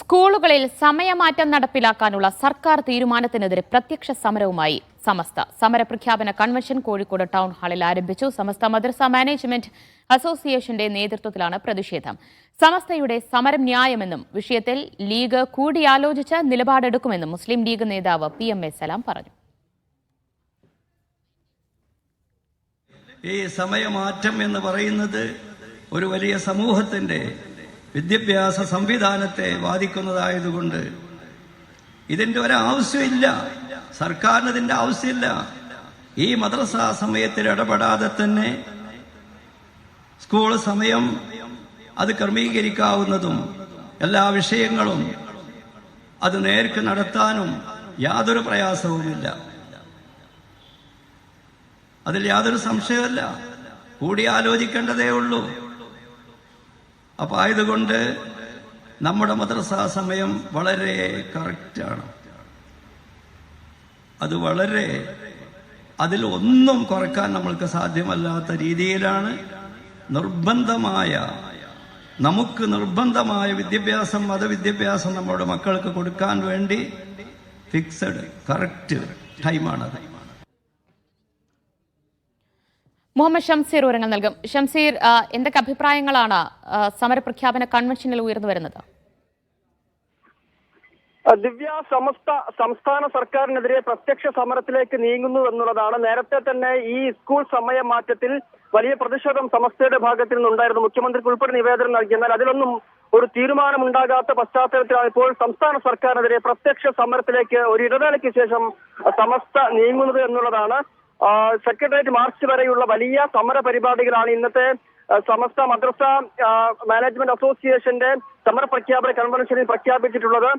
സ്കൂളുകളിൽ സമയമാറ്റം നടപ്പിലാക്കാനുള്ള സർക്കാർ തീരുമാനത്തിനെതിരെ പ്രത്യക്ഷ സമരവുമായി സമസ്ത. സമരപ്രഖ്യാപന കൺവെൻഷൻ കോഴിക്കോട് ടൗൺ ഹാളിൽ ആരംഭിച്ചു. സമസ്ത മദ്രസ മാനേജ്മെന്റ് അസോസിയേഷന്റെ നേതൃത്വത്തിലാണ് പ്രതിഷേധം. സമസ്തയുടെ സമരം ന്യായമെന്നും വിഷയത്തിൽ ലീഗ് കൂടിയാലോചിച്ച് നിലപാടെടുക്കുമെന്നും മുസ്ലിം ലീഗ് നേതാവ് PM.A. സലാം പറഞ്ഞു. ഈ സമയമാറ്റം എന്ന് പറയുന്നത് ഒരു വലിയ സമൂഹത്തിന്റെ വിദ്യാഭ്യാസ സംവിധാനത്തെ ബാധിക്കുന്നതായതുകൊണ്ട് ഇതിന്റെ ഒരാവശ്യമില്ല, സർക്കാരിന് ഇതിന്റെ ആവശ്യമില്ല. ഈ മദ്രസ സമയത്തിൽ ഇടപെടാതെ തന്നെ സ്കൂൾ സമയം അത് ക്രമീകരിക്കാവുന്നതും എല്ലാ വിഷയങ്ങളും അത് നേർക്ക് നടത്താനും യാതൊരു പ്രയാസവുമില്ല. അതിൽ യാതൊരു സംശയമല്ല, കൂടിയാലോചിക്കേണ്ടതേ ഉള്ളൂ. അപ്പൊ ആയതുകൊണ്ട് നമ്മുടെ മദ്രസ സമയം വളരെ കറക്റ്റാണ്. അത് വളരെ അതിൽ ഒന്നും കുറക്കാൻ നമ്മൾക്ക് സാധ്യമല്ലാത്ത രീതിയിലാണ് നമുക്ക് നിർബന്ധമായ വിദ്യാഭ്യാസം, മതവിദ്യാഭ്യാസം നമ്മുടെ മക്കൾക്ക് കൊടുക്കാൻ വേണ്ടി ഫിക്സഡ് കറക്റ്റ് ടൈമാണത്. മുഹമ്മദ് ഷംസീർ വിവരങ്ങൾ നൽകും. ഷംസീർ, എന്തൊക്കെ അഭിപ്രായങ്ങളാണ് സമരപ്രഖ്യാപന കൺവെൻഷനിൽ ഉയർന്നു വരുന്നത്? ദിവ്യ, സംസ്ഥാന സർക്കാരിനെതിരെ പ്രത്യക്ഷ സമരത്തിലേക്ക് നീങ്ങുന്നു എന്നുള്ളതാണ്. നേരത്തെ തന്നെ ഈ സ്കൂൾ സമയ മാറ്റത്തിൽ വലിയ പ്രതിഷേധം സമസ്തയുടെ ഭാഗത്തിൽ നിന്നുണ്ടായിരുന്നു. മുഖ്യമന്ത്രിക്ക് ഉൾപ്പെടെ നിവേദനം നൽകി. എന്നാൽ അതിലൊന്നും ഒരു തീരുമാനമുണ്ടാകാത്ത പശ്ചാത്തലത്തിലാണ് ഇപ്പോൾ സംസ്ഥാന സർക്കാരിനെതിരെ പ്രത്യക്ഷ സമരത്തിലേക്ക് ഒരു ഇടവേളയ്ക്ക് ശേഷം സമസ്ത നീങ്ങുന്നത് എന്നുള്ളതാണ്. സെക്രട്ടേറിയറ്റ് മാർച്ച് വരെയുള്ള വലിയ സമര പരിപാടികളാണ് ഇന്നത്തെ സമസ്ത മദ്രസ മാനേജ്മെന്റ് അസോസിയേഷന്റെ സമര പ്രഖ്യാപന കൺവെൻഷനിൽ പ്രഖ്യാപിച്ചിട്ടുള്ളത്.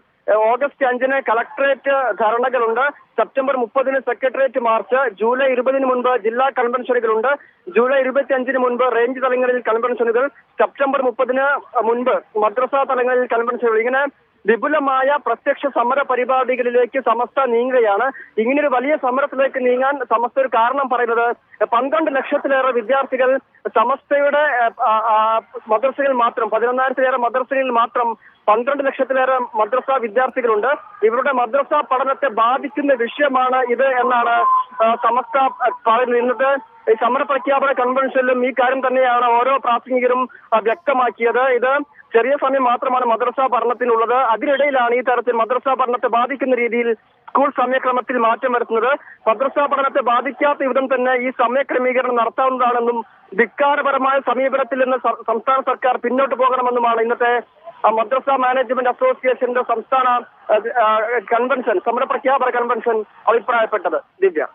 ഓഗസ്റ്റ് 5-ന് കളക്ടറേറ്റ് ധർണകളുണ്ട്. സെപ്റ്റംബർ 30-ന് സെക്രട്ടേറിയറ്റ് മാർച്ച്, ജൂലൈ 20-ന് മുൻപ് ജില്ലാ കൺവെൻഷനുകളുണ്ട്. ജൂലൈ 25-ന് മുൻപ് റേഞ്ച് തലങ്ങളിൽ കൺവെൻഷനുകൾ, സെപ്റ്റംബർ 30-ന് മുൻപ് മദ്രസ തലങ്ങളിൽ കൺവെൻഷനുകൾ. ഇങ്ങനെ വിപുലമായ പ്രത്യക്ഷ സമര പരിപാടികളിലേക്ക് സമസ്ത നീങ്ങുകയാണ്. ഇങ്ങനൊരു വലിയ സമരത്തിലേക്ക് നീങ്ങാൻ സമസ്ത ഒരു കാരണം പറയുന്നത് 12 ലക്ഷത്തിലേറെ വിദ്യാർത്ഥികൾ സമസ്തയുടെ മദ്രസയിൽ മാത്രം 11,000-ലേറെ മദ്രസകളിൽ മാത്രം 12 ലക്ഷത്തിലേറെ മദ്രസ വിദ്യാർത്ഥികളുണ്ട്. ഇവരുടെ മദ്രസ പഠനത്തെ ബാധിക്കുന്ന വിഷയമാണ് ഇത് എന്നാണ് സമസ്ത പറയുന്നത്. ഇന്നത്തെ ഈ സമര പ്രഖ്യാപന കൺവെൻഷനിലും ഈ കാര്യം തന്നെയാണ് ഓരോ പ്രാസംഗികരും വ്യക്തമാക്കിയത്. ഇത് ചെറിയ സമയം മാത്രമാണ് മദ്രസ പഠനത്തിനുള്ളത്. അതിനിടയിലാണ് ഈ തരത്തിൽ മദ്രസ പഠനത്തെ ബാധിക്കുന്ന രീതിയിൽ സ്കൂൾ സമയക്രമത്തിൽ മാറ്റം വരുത്തുന്നത്. മദ്രസ പഠനത്തെ ബാധിക്കാത്ത വിധം തന്നെ ഈ സമയക്രമീകരണം നടത്താവുന്നതാണെന്നും ധിക്കാരപരമായ സമീപനത്തിൽ നിന്ന് സംസ്ഥാന സർക്കാർ പിന്നോട്ട് പോകണമെന്നുമാണ് ഇന്നത്തെ മദ്രസ മാനേജ്മെന്റ് അസോസിയേഷന്റെ സംസ്ഥാന കൺവെൻഷൻ, സമര പ്രഖ്യാപന കൺവെൻഷൻ അഭിപ്രായപ്പെട്ടത്. ദിവ്യ.